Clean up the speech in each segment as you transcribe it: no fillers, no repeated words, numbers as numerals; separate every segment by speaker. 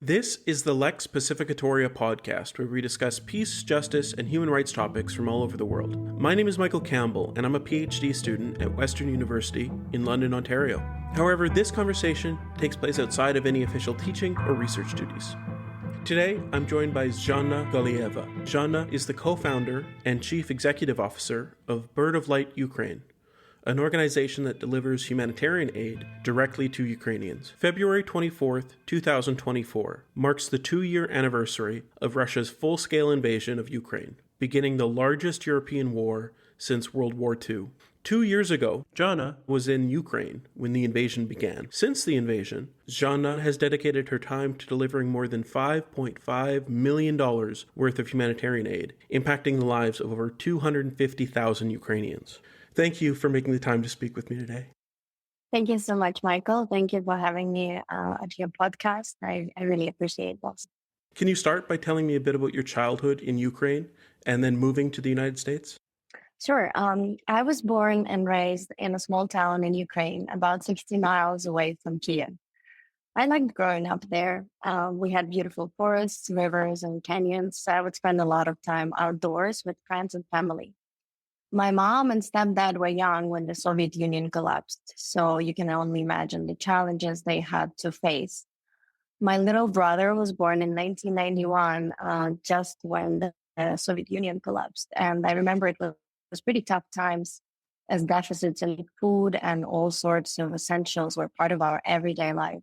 Speaker 1: This is the Lex Pacificatoria podcast, where we discuss peace, justice, and human rights topics from all over the world. My name is Michael Campbell, and I'm a PhD student at Western University in London, Ontario. However, this conversation takes place outside of any official teaching or research duties. Today, I'm joined by Zhanna Galeyeva. Zhanna is the co-founder and chief executive officer of Bird of Light Ukraine, an organization that delivers humanitarian aid directly to Ukrainians. February 24th, 2024 marks the 2-year anniversary of Russia's full-scale invasion of Ukraine, beginning the largest European war since World War II. 2 years ago, Zhanna was in Ukraine when the invasion began. Since the invasion, Zhanna has dedicated her time to delivering more than $5.5 million worth of humanitarian aid, impacting the lives of over 250,000 Ukrainians. Thank you for making the time to speak with me today.
Speaker 2: Thank you so much, Michael. Thank you for having me at your podcast. I really appreciate that.
Speaker 1: Can you start by telling me a bit about your childhood in Ukraine and then moving to the United States?
Speaker 2: Sure. I was born and raised in a small town in Ukraine, about 60 miles away from Kiev. I liked growing up there. We had beautiful forests, rivers, and canyons. I would spend a lot of time outdoors with friends and family. My mom and stepdad were young when the Soviet Union collapsed, so you can only imagine the challenges they had to face. My little brother was born in 1991, just when the Soviet Union collapsed. And I remember it was pretty tough times, as deficits in food and all sorts of essentials were part of our everyday life.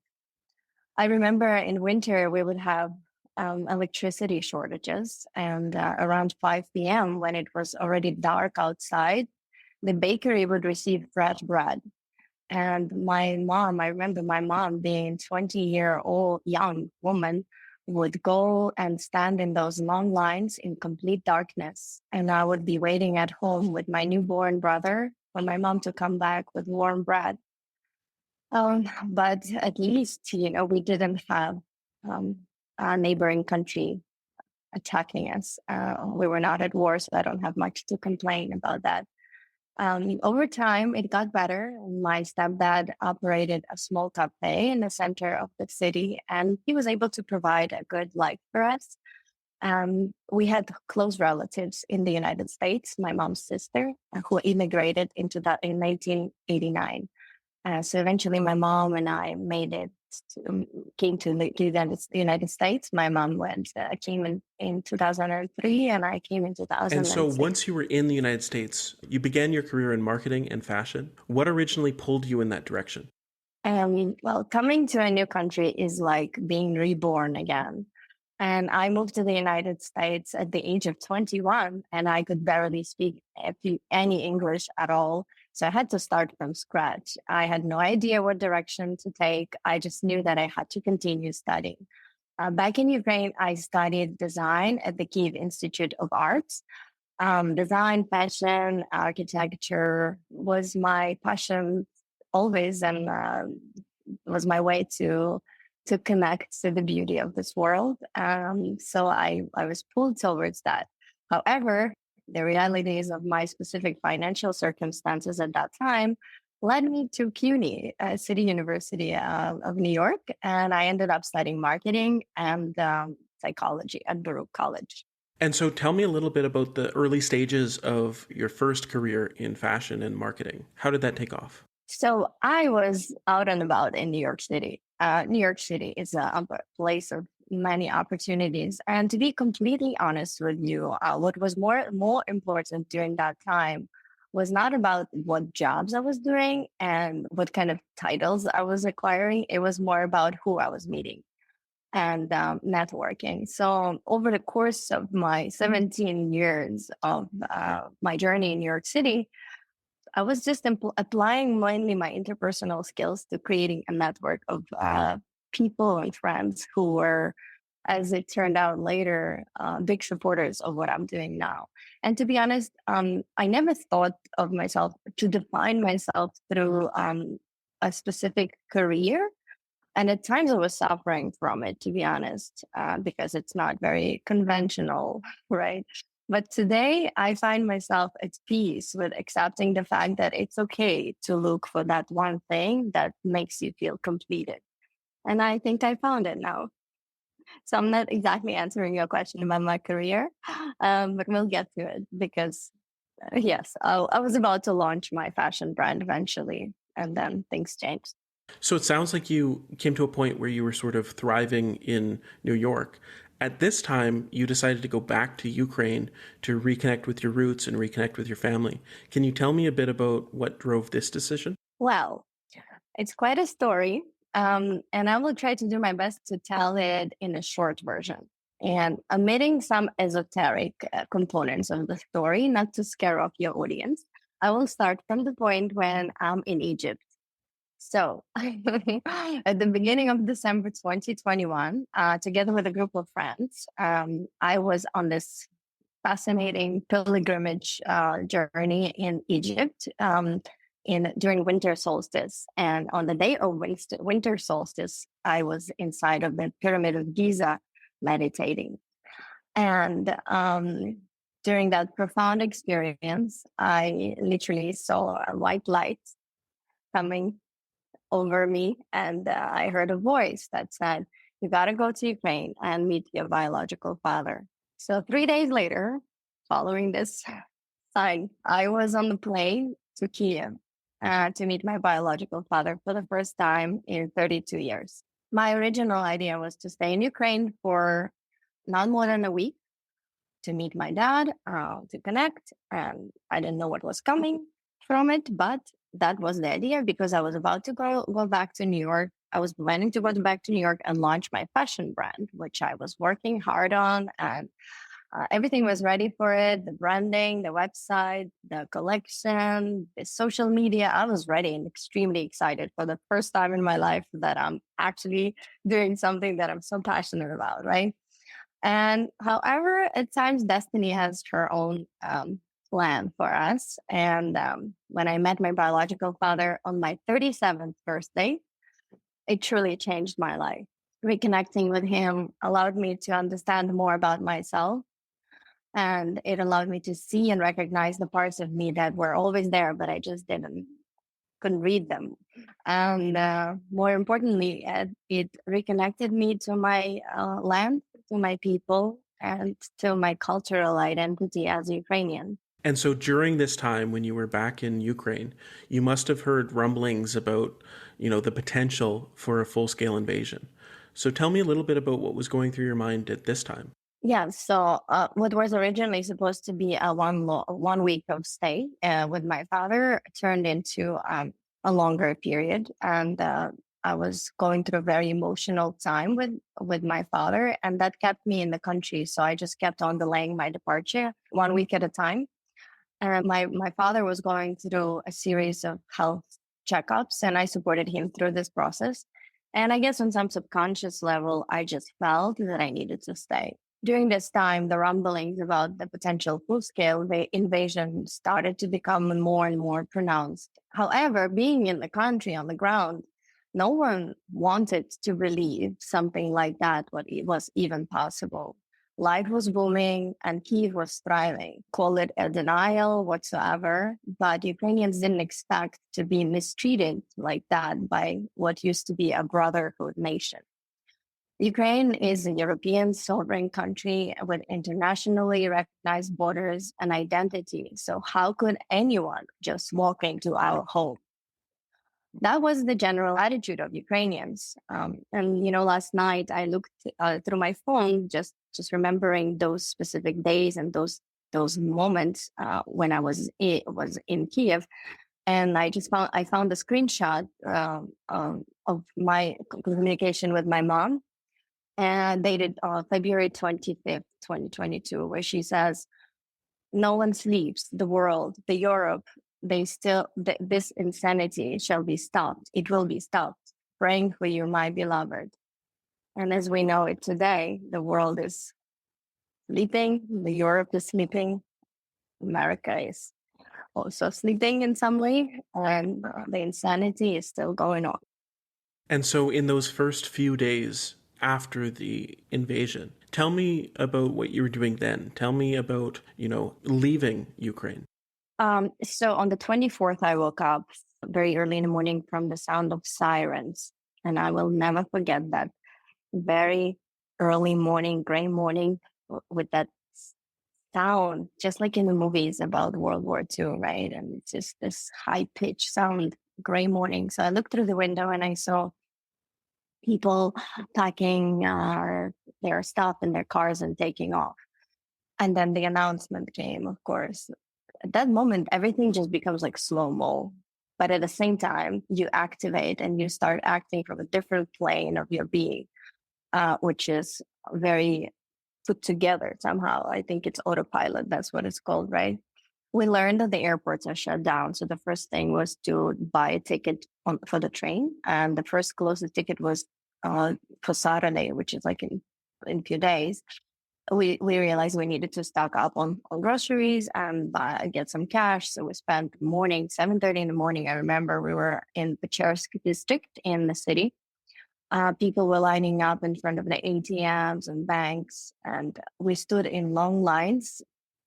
Speaker 2: I remember in winter, we would have electricity shortages. And around 5 p.m., when it was already dark outside, the bakery would receive fresh bread. And I remember my mom being a 20-year-old young woman, would go and stand in those long lines in complete darkness. And I would be waiting at home with my newborn brother for my mom to come back with warm bread. But at least, we didn't have a neighboring country attacking us. We were not at war, so I don't have much to complain about that. Over time, it got better. My stepdad operated a small cafe in the center of the city, and he was able to provide a good life for us. We had close relatives in the United States, my mom's sister, who immigrated into that in 1989. So eventually my mom and I came to the United States. My mom came in 2003 and I came in 2006.
Speaker 1: And so once you were in the United States, you began your career in marketing and fashion. What originally pulled you in that direction?
Speaker 2: Well, coming to a new country is like being reborn again. And I moved to the United States at the age of 21 and I could barely speak any English at all. So I had to start from scratch. I had no idea what direction to take. I just knew that I had to continue studying. Back in Ukraine, I studied design at the Kyiv Institute of Arts. Design, fashion, architecture was my passion always, and was my way to connect to the beauty of this world. So I was pulled towards that. However, the realities of my specific financial circumstances at that time led me to CUNY, City University of New York, and I ended up studying marketing and psychology at Baruch College.
Speaker 1: And so tell me a little bit about the early stages of your first career in fashion and marketing. How did that take off?
Speaker 2: So I was out and about in New York City. New York City is a place of many opportunities. And to be completely honest with you, what was more important during that time was not about what jobs I was doing and what kind of titles I was acquiring. It was more about who I was meeting and networking. So over the course of my 17 years of my journey in New York City, I was just applying mainly my interpersonal skills to creating a network of people and friends who were, as it turned out later, big supporters of what I'm doing now. And to be honest, I never thought of myself to define myself through a specific career. And at times I was suffering from it, to be honest, because it's not very conventional, right? But today I find myself at peace with accepting the fact that it's okay to look for that one thing that makes you feel completed. And I think I found it now. So I'm not exactly answering your question about my career, but we'll get to it because, yes, I was about to launch my fashion brand eventually, and then things changed.
Speaker 1: So it sounds like you came to a point where you were sort of thriving in New York. At this time, you decided to go back to Ukraine to reconnect with your roots and reconnect with your family. Can you tell me a bit about what drove this decision?
Speaker 2: Well, it's quite a story, and I will try to do my best to tell it in a short version. And omitting some esoteric components of the story, not to scare off your audience, I will start from the point when I'm in Egypt. So, at the beginning of December 2021, together with a group of friends, I was on this fascinating pilgrimage journey in Egypt in during winter solstice. And on the day of winter solstice, I was inside of the Pyramid of Giza meditating. And during that profound experience, I literally saw a white light coming over me, and I heard a voice that said, "You got to go to Ukraine and meet your biological father." So 3 days later, following this sign, I was on the plane to Kiev to meet my biological father for the first time in 32 years. My original idea was to stay in Ukraine for not more than a week to meet my dad, to connect. And I didn't know what was coming from it, but that was the idea because I was about to go back to New York. I was planning to go back to New York and launch my fashion brand, which I was working hard on, and everything was ready for it. The branding, the website, the collection, the social media. I was ready and extremely excited for the first time in my life that I'm actually doing something that I'm so passionate about, right? And however, at times destiny has her own plan for us. And when I met my biological father on my 37th birthday, it truly changed my life. Reconnecting with him allowed me to understand more about myself. And it allowed me to see and recognize the parts of me that were always there, but I just couldn't read them. And more importantly, it reconnected me to my land, to my people, and to my cultural identity as Ukrainian.
Speaker 1: And so during this time when you were back in Ukraine, you must have heard rumblings about, the potential for a full-scale invasion. So tell me a little bit about what was going through your mind at this time.
Speaker 2: Yeah, so what was originally supposed to be a 1 week of stay with my father turned into a longer period, and I was going through a very emotional time with my father, and that kept me in the country. So I just kept on delaying my departure 1 week at a time. And my father was going through a series of health checkups, and I supported him through this process. And I guess on some subconscious level, I just felt that I needed to stay. During this time, the rumblings about the potential full-scale invasion started to become more and more pronounced. However, being in the country on the ground, no one wanted to believe something like that what it was even possible. Life was booming and Kyiv was thriving. Call it a denial whatsoever, but Ukrainians didn't expect to be mistreated like that by what used to be a brotherhood nation. Ukraine is a European sovereign country with internationally recognized borders and identity. So how could anyone just walk into our home? That was the general attitude of Ukrainians. And last night I looked through my phone, just remembering those specific days and those moments when was in Kiev, and I found a screenshot of my communication with my mom, and dated February 25th, 2022, where she says, "No one sleeps. The world, the Europe, this insanity shall be stopped. It will be stopped. Praying for you, my beloved." And as we know it today, the world is sleeping, the Europe is sleeping, America is also sleeping in some way, and the insanity is still going on.
Speaker 1: And so in those first few days after the invasion, tell me about what you were doing then. Tell me about, leaving Ukraine.
Speaker 2: So on the 24th, I woke up very early in the morning from the sound of sirens. And I will never forget that very early morning, gray morning, with that sound, just like in the movies about World War II, right? And it's just this high pitched sound, gray morning. So I looked through the window and I saw people packing their stuff in their cars and taking off. And then the announcement came, of course. At that moment, everything just becomes like slow mo. But at the same time, you activate and you start acting from a different plane of your being, which is very put together somehow. I think it's autopilot. That's what it's called, right? We learned that the airports are shut down. So the first thing was to buy a ticket for the train. And the first closest ticket was for Saturday, which is like in a few days. We realized we needed to stock up on groceries and get some cash. So we spent morning, 7:30 in the morning. I remember we were in Pacificatoria district in the city. People were lining up in front of the ATMs and banks, and we stood in long lines.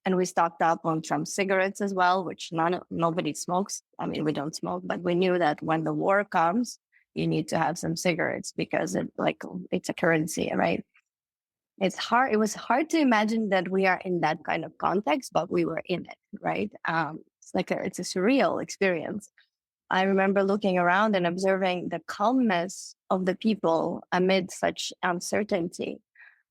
Speaker 2: And we stocked up on some cigarettes as well, which nobody smokes. I mean, we don't smoke, but we knew that when the war comes, you need to have some cigarettes because it's a currency, right? It was hard to imagine that we are in that kind of context, but we were in it, right? It's a surreal experience. I remember looking around and observing the calmness of the people amid such uncertainty.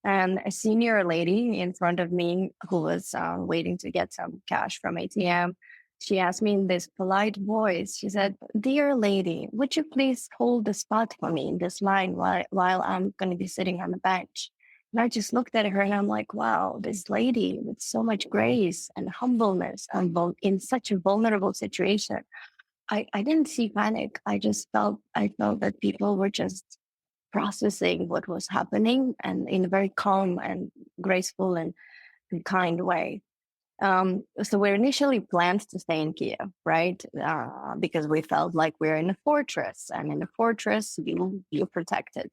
Speaker 2: And a senior lady in front of me who was waiting to get some cash from ATM, she asked me in this polite voice, she said, "Dear lady, would you please hold the spot for me in this line while I'm going to be sitting on the bench?" And I just looked at her and I'm like, wow, this lady with so much grace and humbleness and in such a vulnerable situation. I didn't see panic. I felt that people were just processing what was happening and in a very calm and graceful and kind way. So we initially planned to stay in Kiev, right? Because we felt like we're in a fortress, and in a fortress, you're protected.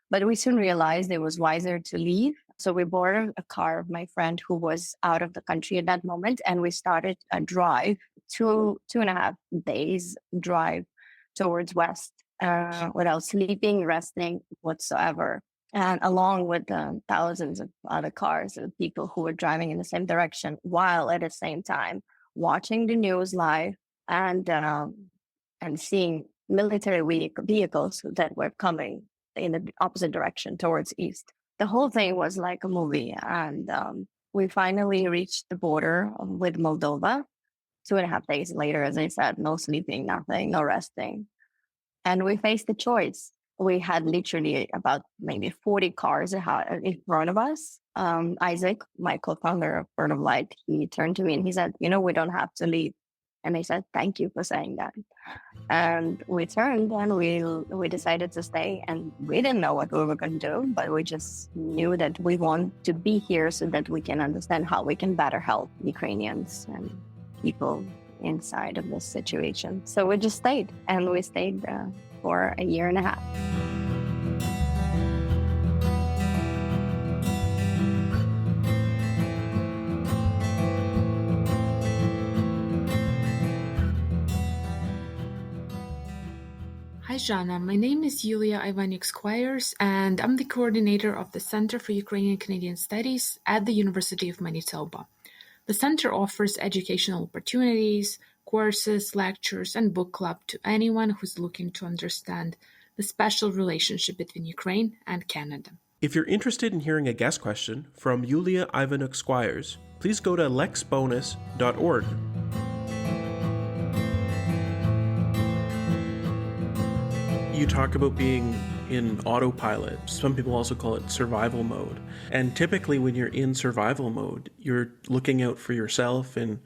Speaker 2: But we soon realized it was wiser to leave. So we borrowed a car of my friend who was out of the country at that moment, and we started a drive, 2.5 days drive towards west, without sleeping, resting whatsoever. And along with thousands of other cars of people who were driving in the same direction, while at the same time watching the news live and seeing military vehicles that were coming in the opposite direction towards east. The whole thing was like a movie. And we finally reached the border with Moldova 2.5 days later, as I said, no sleeping, nothing, no resting. And we faced the choice. We had literally about maybe 40 cars in front of us. Isaac, my co-founder of Bird of Light, he turned to me and he said, we don't have to leave. And I said, thank you for saying that. And we turned and we decided to stay, and we didn't know what we were going to do, but we just knew that we want to be here so that we can understand how we can better help Ukrainians and people inside of this situation. So we just stayed, and we stayed for a year and a half.
Speaker 3: Hi, Zhanna. My name is Yulia Ivanuk-Squires, and I'm the coordinator of the Center for Ukrainian Canadian Studies at the University of Manitoba. The center offers educational opportunities, courses, lectures, and book club to anyone who's looking to understand the special relationship between Ukraine and Canada.
Speaker 1: If you're interested in hearing a guest question from Yulia Ivanuk-Squires, please go to lexbonus.org. You talk about being in autopilot. Some people also call it survival mode. And typically when you're in survival mode, you're looking out for yourself and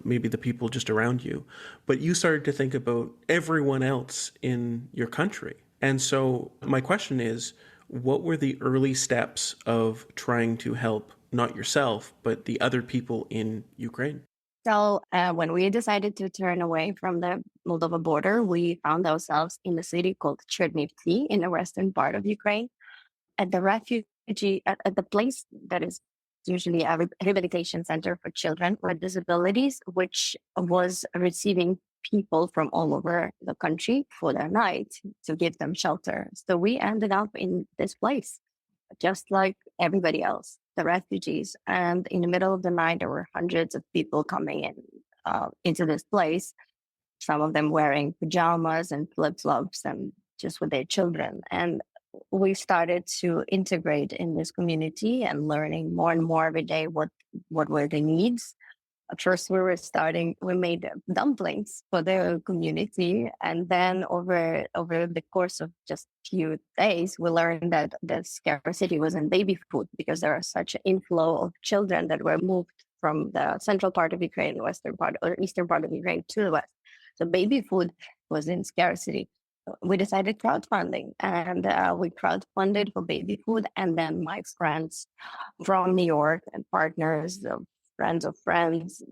Speaker 1: maybe the people just around you. But you started to think about everyone else in your country. And so my question is, what were the early steps of trying to help not yourself, but the other people in Ukraine?
Speaker 2: So when we decided to turn away from the Moldova border, we found ourselves in a city called Chernivtsi in the western part of Ukraine, at the place that is usually a rehabilitation center for children with disabilities, which was receiving people from all over the country for their night to give them shelter. So we ended up in this place. just like everybody else, the refugees. And in the middle of the night, there were hundreds of people coming in into this place, some of them wearing pajamas and flip-flops and just with their children. And we started to integrate in this community and learning more and more every day what were the needs. At first, we made dumplings for the community. And then over the course of just a few days, we learned that the scarcity was in baby food because there was such an inflow of children that were moved from the central part of Ukraine, western part or eastern part of Ukraine to the west. So baby food was in scarcity. We decided crowdfunding, and we crowdfunded for baby food. And then my friends from New York and partners, friends of friends,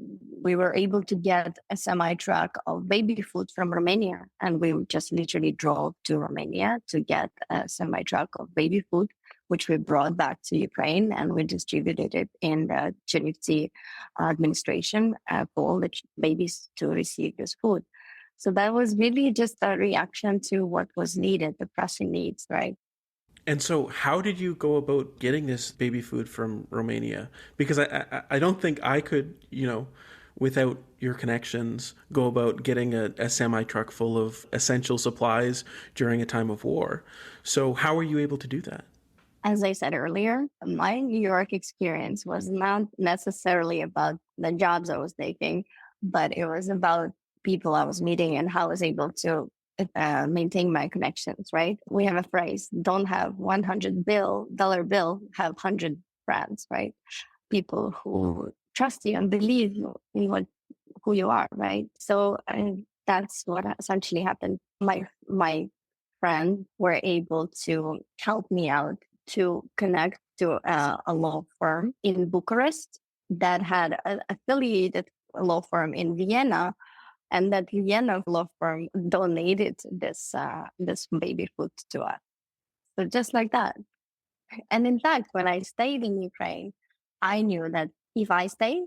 Speaker 2: we were able to get a semi-truck of baby food from Romania. And we just literally drove to Romania to get a semi-truck of baby food, which we brought back to Ukraine, and we distributed it in the Chernivtsi administration for all the babies to receive this food. So that was really just a reaction to what was needed, the pressing needs, right?
Speaker 1: And so how did you go about getting this baby food from Romania? Because I don't think I could, without your connections, go about getting a semi-truck full of essential supplies during a time of war. So how were you able to do that?
Speaker 2: As I said earlier, my New York experience was not necessarily about the jobs I was taking, but it was about people I was meeting and how I was able to maintain my connections, right? We have a phrase, don't have $100 bill, have 100 friends, right? People who trust you and believe in who you are, right? So that's what essentially happened. My friends were able to help me out to connect to a law firm in Bucharest that had an affiliated law firm in Vienna, and that Vienna law firm donated this baby food to us. So just like that. And in fact, when I stayed in Ukraine, I knew that if I stay,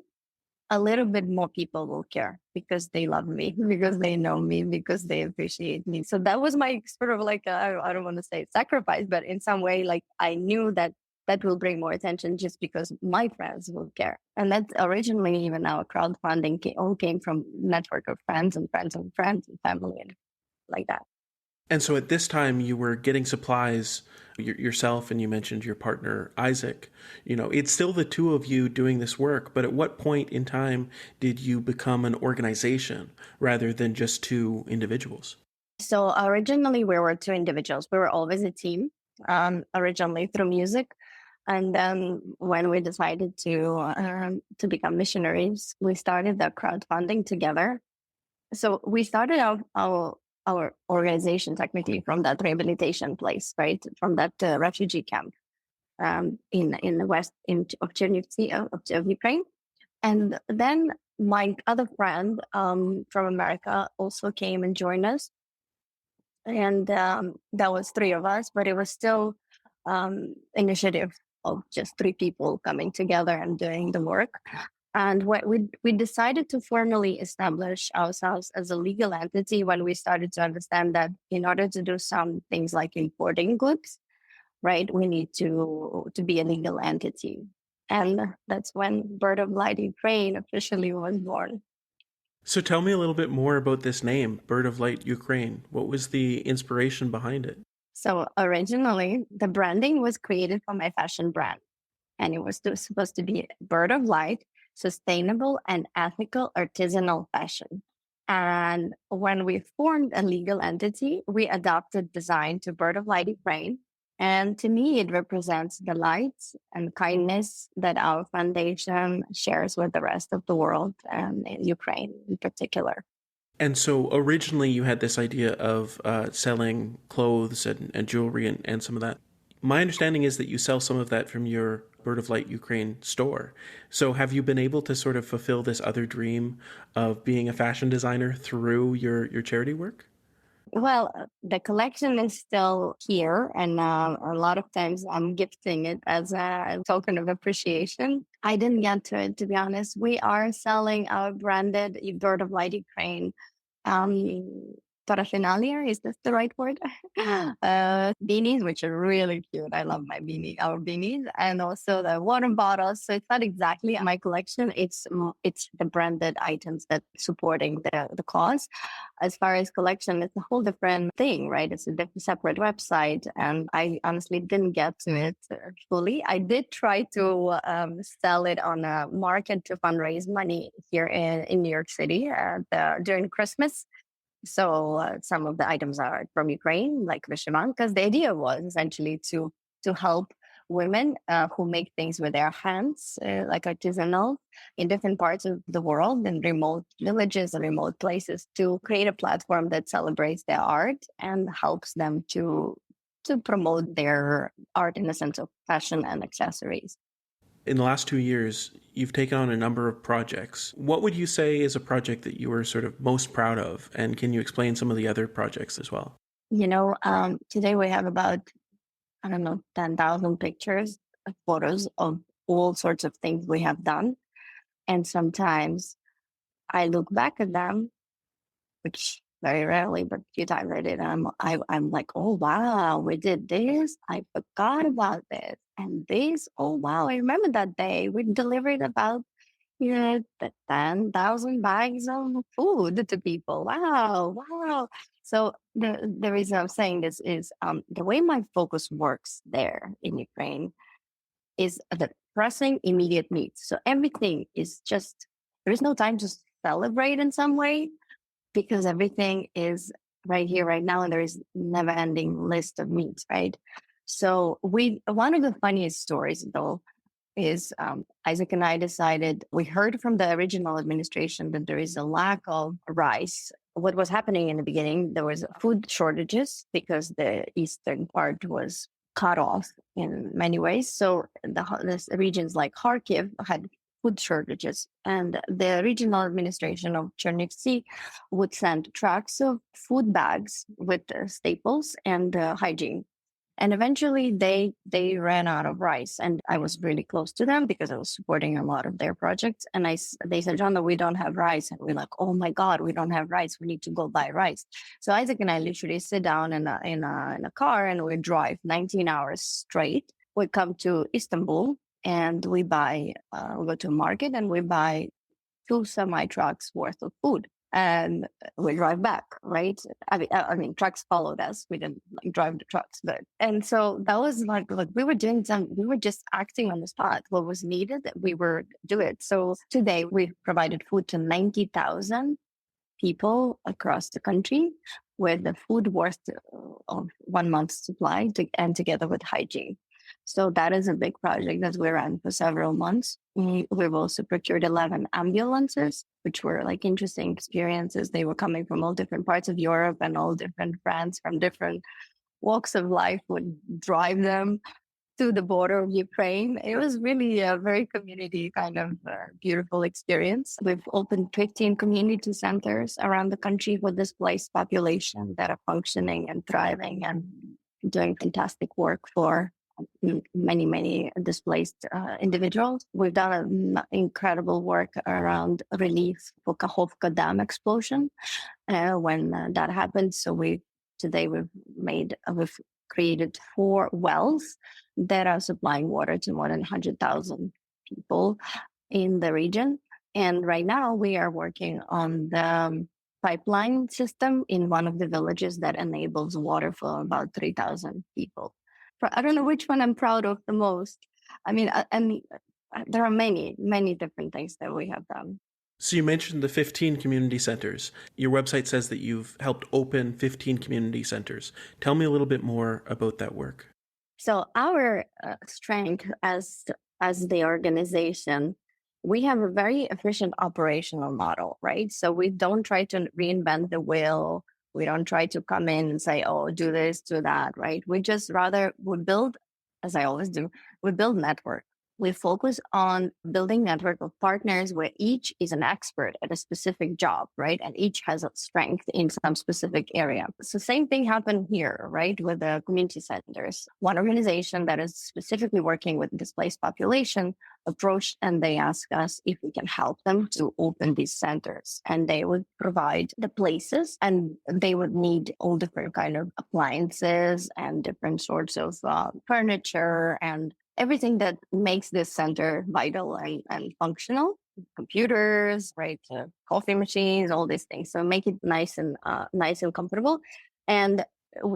Speaker 2: a little bit more people will care because they love me, because they know me, because they appreciate me. So that was my sort of like, I don't want to say sacrifice, but in some way, like I knew that will bring more attention just because my friends will care. And that originally, even our crowdfunding all came from network of friends and friends and friends and family and like that.
Speaker 1: And so at this time you were getting supplies yourself, and you mentioned your partner, Isaac. It's still the two of you doing this work, but at what point in time did you become an organization rather than just two individuals?
Speaker 2: So originally we were two individuals. We were always a team, originally through music. And then when we decided to become missionaries, we started the crowdfunding together. So we started out our organization technically from that rehabilitation place, right? From that refugee camp in the west of Chernivtsi of Ukraine. And then my other friend from America also came and joined us. And that was three of us, but it was still initiative of just three people coming together and doing the work. And what we decided to formally establish ourselves as a legal entity when we started to understand that in order to do some things like importing goods, right, we need to be a legal entity. And that's when Bird of Light Ukraine officially was born.
Speaker 1: So tell me a little bit more about this name, Bird of Light Ukraine. What was the inspiration behind it?
Speaker 2: So originally, the branding was created for my fashion brand, and it was supposed to be Bird of Light, sustainable and ethical artisanal fashion. And when we formed a legal entity, we adopted design to Bird of Light Ukraine. And to me, it represents the light and kindness that our foundation shares with the rest of the world, and in Ukraine in particular.
Speaker 1: And so originally you had this idea of selling clothes and jewelry and some of that. My understanding is that you sell some of that from your Bird of Light Ukraine store. So have you been able to sort of fulfill this other dream of being a fashion designer through your charity work?
Speaker 2: Well, the collection is still here, and a lot of times I'm gifting it as a token of appreciation. I didn't get to it, to be honest. We are selling our branded Bird of Light Ukraine paraphernalia. Is this the right word? Beanies, which are really cute. I love our beanies, and also the water bottles. So it's not exactly my collection. It's the branded items that supporting the cause. As far as collection, it's a whole different thing, right? It's a separate website, and I honestly didn't get to it fully. I did try to sell it on a market to fundraise money here in New York City during Christmas. So some of the items are from Ukraine, like Vishwan, because the idea was essentially to help women who make things with their hands, like artisanal, in different parts of the world, in remote villages and remote places, to create a platform that celebrates their art and helps them to promote their art in the sense of fashion and accessories.
Speaker 1: In the last 2 years, you've taken on a number of projects. What would you say is a project that you were sort of most proud of? And can you explain some of the other projects as well?
Speaker 2: Today we have about, 10,000 pictures, photos of all sorts of things we have done. And sometimes I look back at them, which very rarely, but a few times I did. And I'm like, oh, wow, we did this. I forgot about this. And this, oh, wow, I remember that day. We delivered about, 10,000 bags of food to people. Wow. So the reason I'm saying this is the way my focus works there in Ukraine is the pressing immediate needs. So everything is just, there is no time to celebrate in some way because everything is right here, right now, and there is never ending list of needs, right? So one of the funniest stories though is Isaac and I decided, we heard from the original administration that there is a lack of rice. What was happening in the beginning, there was food shortages because the eastern part was cut off in many ways. So the regions like Kharkiv had food shortages, and the regional administration of Chernivtsi would send trucks of food bags with staples and hygiene. And eventually they ran out of rice, and I was really close to them because I was supporting a lot of their projects. And they said, Zhanna, we don't have rice. And we're like, oh my God, we don't have rice. We need to go buy rice. So Isaac and I literally sit down in a car and we drive 19 hours straight. We come to Istanbul and we go to a market and we buy 2 semi trucks worth of food. And we drive back, right? I mean, trucks followed us. We didn't drive the trucks, and so that was like we were just acting on the spot. What was needed, we were do it. So today we provided food to 90,000 people across the country with the food worth of 1 month's supply and together with hygiene. So that is a big project that we ran for several months. We've also procured 11 ambulances, which were like interesting experiences. They were coming from all different parts of Europe, and all different friends from different walks of life would drive them to the border of Ukraine. It was really a very community kind of beautiful experience. We've opened 15 community centers around the country for displaced population that are functioning and thriving and doing fantastic work for many displaced individuals. We've done incredible work around relief for Kakhovka Dam explosion when that happened. So today we've created 4 wells that are supplying water to more than 100,000 people in the region. And right now we are working on the pipeline system in one of the villages that enables water for about 3,000 people. I don't know which one I'm proud of the most. I mean, there are many different things that we have done.
Speaker 1: So you mentioned the 15 community centers. Your website says that you've helped open 15 community centers. Tell me a little bit more about that work.
Speaker 2: So our strength as the organization, we have a very efficient operational model, right? So we don't try to reinvent the wheel. We don't try to come in and say, oh, do this, do that, right? We just we build, as I always do, we build network. We focus on building network of partners where each is an expert at a specific job, right? And each has a strength in some specific area. So same thing happened here, right? With the community centers. One organization that is specifically working with displaced population approached and they asked us if we can help them to open these centers. And they would provide the places and they would need all different kind of appliances and different sorts of furniture and everything that makes this center vital and functional. Computers, right? Coffee machines, all these things. So make it nice and comfortable. And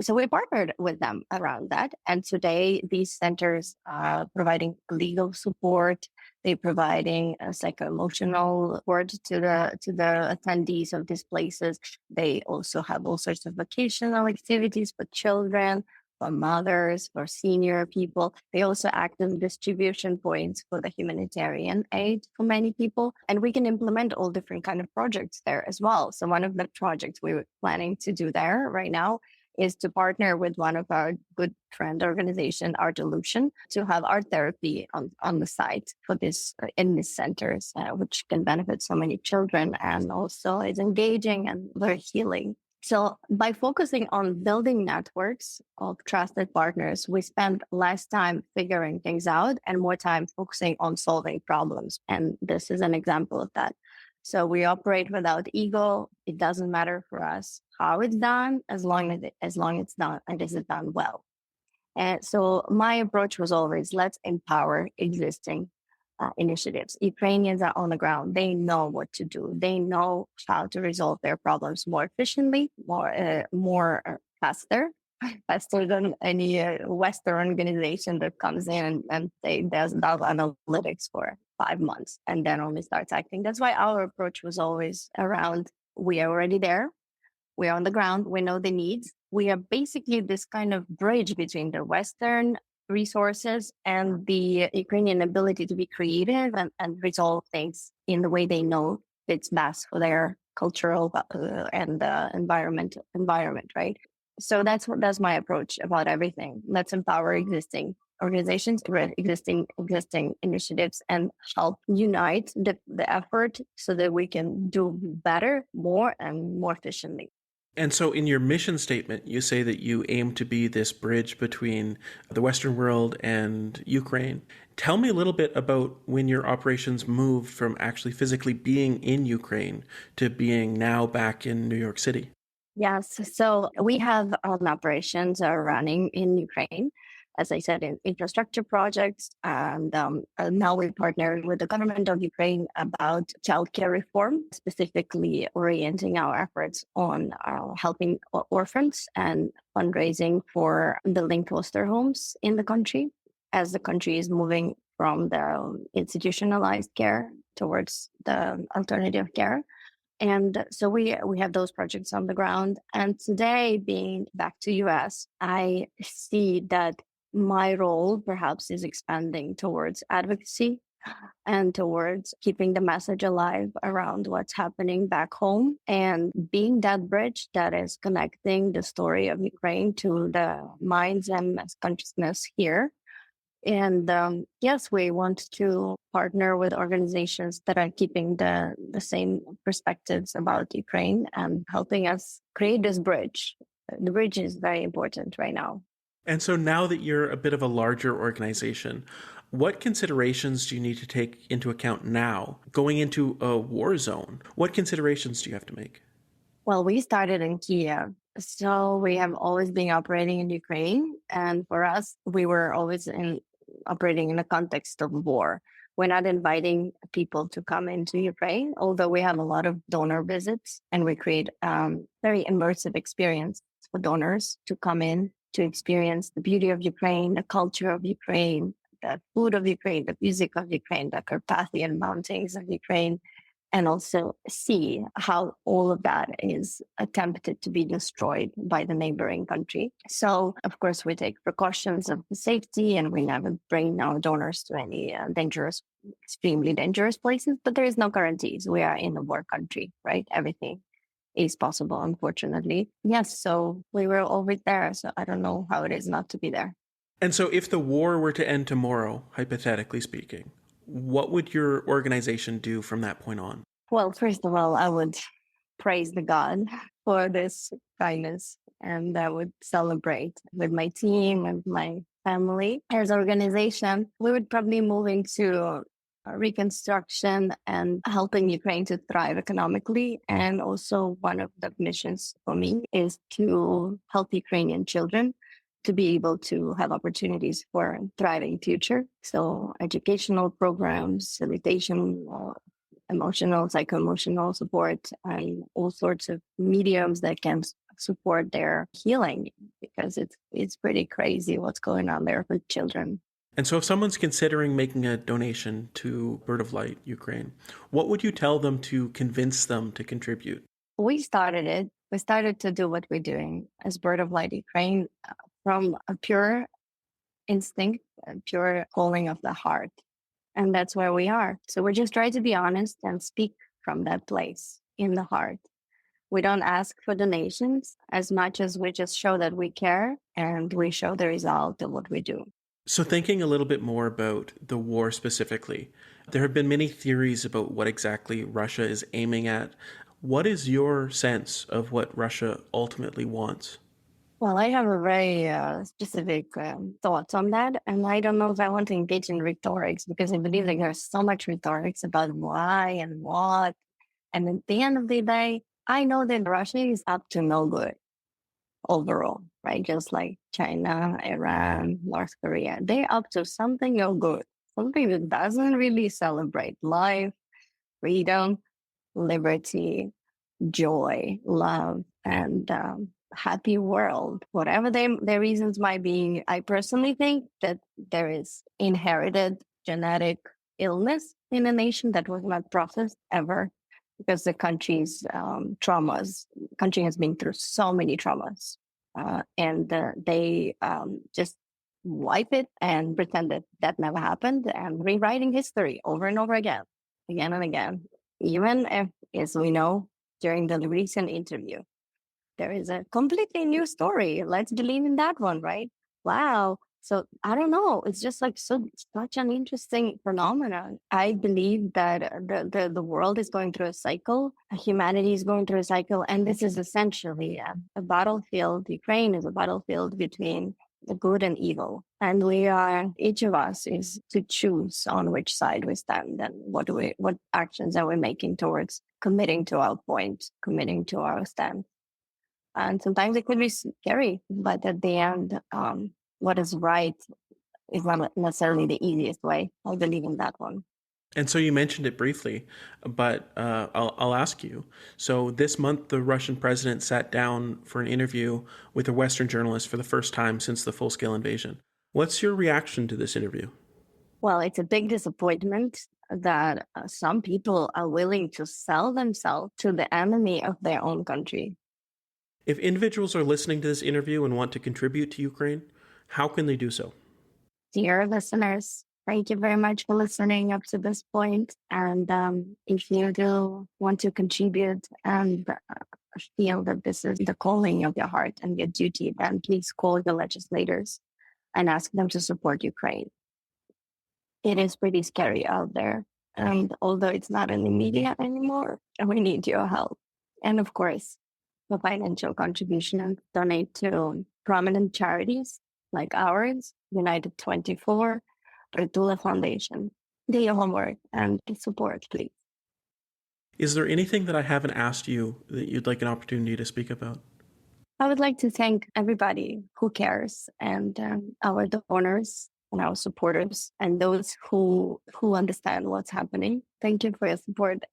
Speaker 2: so we partnered with them around that. And today these centers are providing legal support. They're providing psycho-emotional support to the attendees of these places. They also have all sorts of vocational activities for children, for mothers, for senior people. They also act as distribution points for the humanitarian aid for many people. And we can implement all different kind of projects there as well. So one of the projects we were planning to do there right now is to partner with one of our good friend organization, Art Illusion, to have art therapy on the site for this in these centers, which can benefit so many children and also is engaging and very healing. So by focusing on building networks of trusted partners, we spend less time figuring things out and more time focusing on solving problems. And this is an example of that. So we operate without ego. It doesn't matter for us how it's done, as long it's done and is it done well. And so my approach was always let's empower existing initiatives. Ukrainians are on the ground. They know what to do. They know how to resolve their problems more efficiently, more faster than any Western organization that comes in and say does analytics for 5 months and then only starts acting. That's why our approach was always around, we are already there. We are on the ground. We know the needs. We are basically this kind of bridge between the Western resources and the Ukrainian ability to be creative and resolve things in the way they know fits best for their cultural and environment, right? So that's my approach about everything. Let's empower existing organizations, existing initiatives, and help unite the effort so that we can do better, more, and more efficiently.
Speaker 1: And so in your mission statement, you say that you aim to be this bridge between the Western world and Ukraine. Tell me a little bit about when your operations moved from actually physically being in Ukraine to being now back in New York City.
Speaker 2: Yes, so we have operations running in Ukraine, as I said, in infrastructure projects. And now we partner with the government of Ukraine about childcare reform, specifically orienting our efforts on helping orphans and fundraising for building foster homes in the country, as the country is moving from the institutionalized care towards the alternative care. And so we have those projects on the ground. And today, being back to US, I see that my role perhaps is expanding towards advocacy and towards keeping the message alive around what's happening back home and being that bridge that is connecting the story of Ukraine to the minds and consciousness here. And yes, we want to partner with organizations that are keeping the same perspectives about Ukraine and helping us create this bridge. The bridge is very important right now.
Speaker 1: And so now that you're a bit of a larger organization, what considerations do you need to take into account now, going into a war zone? What considerations do you have to make?
Speaker 2: Well, we started in Kiev, so we have always been operating in Ukraine. And for us, we were always operating in the context of war. We're not inviting people to come into Ukraine, although we have a lot of donor visits and we create very immersive experience for donors to come in to experience the beauty of Ukraine, the culture of Ukraine, the food of Ukraine, the music of Ukraine, the Carpathian Mountains of Ukraine, and also see how all of that is attempted to be destroyed by the neighboring country. So, of course, we take precautions of safety and we never bring our donors to any extremely dangerous places, but there is no guarantees. We are in a war country, right? Everything is possible, unfortunately. Yes, so we were always there, so I don't know how it is not to be there.
Speaker 1: And so if the war were to end tomorrow, hypothetically speaking, what would your organization do from that point on?
Speaker 2: Well, first of all, I would praise the God for this kindness, and I would celebrate with my team and my family. As an organization, we would probably move into reconstruction and helping Ukraine to thrive economically. And also, one of the missions for me is to help Ukrainian children to be able to have opportunities for a thriving future. So, educational programs, sanitation, emotional, psycho-emotional support, and all sorts of mediums that can support their healing, because it's pretty crazy what's going on there for children.
Speaker 1: And so if someone's considering making a donation to Bird of Light Ukraine, what would you tell them to convince them to contribute?
Speaker 2: We started it. We started to do what we're doing as Bird of Light Ukraine from a pure instinct, a pure calling of the heart. And that's where we are. So we're just trying to be honest and speak from that place in the heart. We don't ask for donations as much as we just show that we care and we show the result of what we do.
Speaker 1: So thinking a little bit more about the war specifically, there have been many theories about what exactly Russia is aiming at. What is your sense of what Russia ultimately wants?
Speaker 2: Well, I have a very specific thoughts on that. And I don't know if I want to engage in rhetorics, because I believe that there's so much rhetorics about why and what. And at the end of the day, I know that Russia is up to no good overall, right? Just like China, Iran, North Korea, they're up to something no good, something that doesn't really celebrate life, freedom, liberty, joy, love, and happy world. Whatever their reasons might be, I personally think that there is inherited genetic illness in a nation that was not processed ever, because the country's country has been through so many traumas, and they just wipe it and pretend that that never happened, and rewriting history over and over again and again. Even if, as we know, during the recent interview, there is a completely new story. Let's believe in that one, right? Wow. So I don't know. It's just like such an interesting phenomenon. I believe that the world is going through a cycle. Humanity is going through a cycle, and this is essentially a battlefield. Ukraine is a battlefield between the good and evil, and each of us is to choose on which side we stand, and what actions are we making towards committing to our point, committing to our stand. And sometimes it could be scary, but at the end, what is right is not necessarily the easiest way. I believe in that one.
Speaker 1: And so you mentioned it briefly, but I'll ask you. So this month, the Russian president sat down for an interview with a Western journalist for the first time since the full-scale invasion. What's your reaction to this interview?
Speaker 2: Well, it's a big disappointment that some people are willing to sell themselves to the enemy of their own country.
Speaker 1: If individuals are listening to this interview and want to contribute to Ukraine, how can they do so?
Speaker 2: Dear listeners, thank you very much for listening up to this point. And if you do want to contribute and feel that this is the calling of your heart and your duty, then please call your legislators and ask them to support Ukraine. It is pretty scary out there. And although it's not in the media anymore, we need your help. And of course, for financial contribution, and donate to prominent charities like ours, United 24, Retula Foundation. Do your homework and support, please.
Speaker 1: Is there anything that I haven't asked you that you'd like an opportunity to speak about?
Speaker 2: I would like to thank everybody who cares, and our donors and our supporters and those who understand what's happening. Thank you for your support.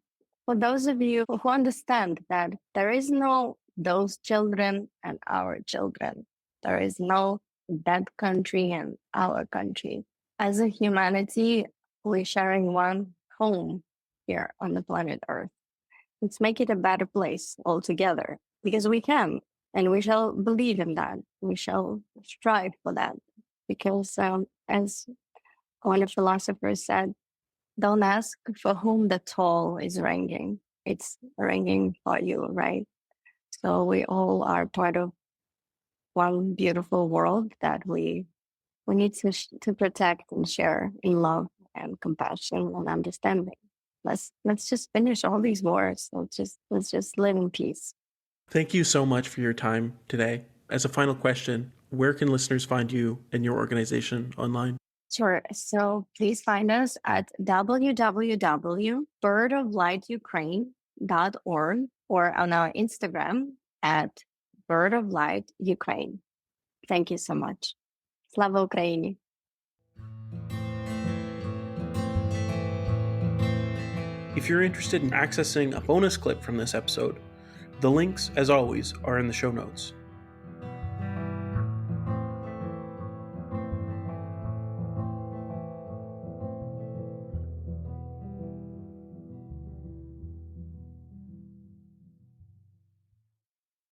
Speaker 2: For those of you who understand that there is no those children and our children, there is no that country and our country. As a humanity, we're sharing one home here on the planet Earth. Let's make it a better place altogether, because we can, and we shall believe in that. We shall strive for that, because as one of the philosophers said, don't ask for whom the toll is ringing. It's ringing for you, right? So we all are part of one beautiful world that we We need to protect and share in love and compassion and understanding. Let's just finish all these wars. Let's just live in peace.
Speaker 1: Thank you so much for your time today. As a final question, where can listeners find you and your organization online?
Speaker 2: Sure. So please find us at www.birdoflightukraine.org or on our Instagram at birdoflightukraine. Thank you so much. Slava Ukraini!
Speaker 1: If you're interested in accessing a bonus clip from this episode, the links, as always, are in the show notes.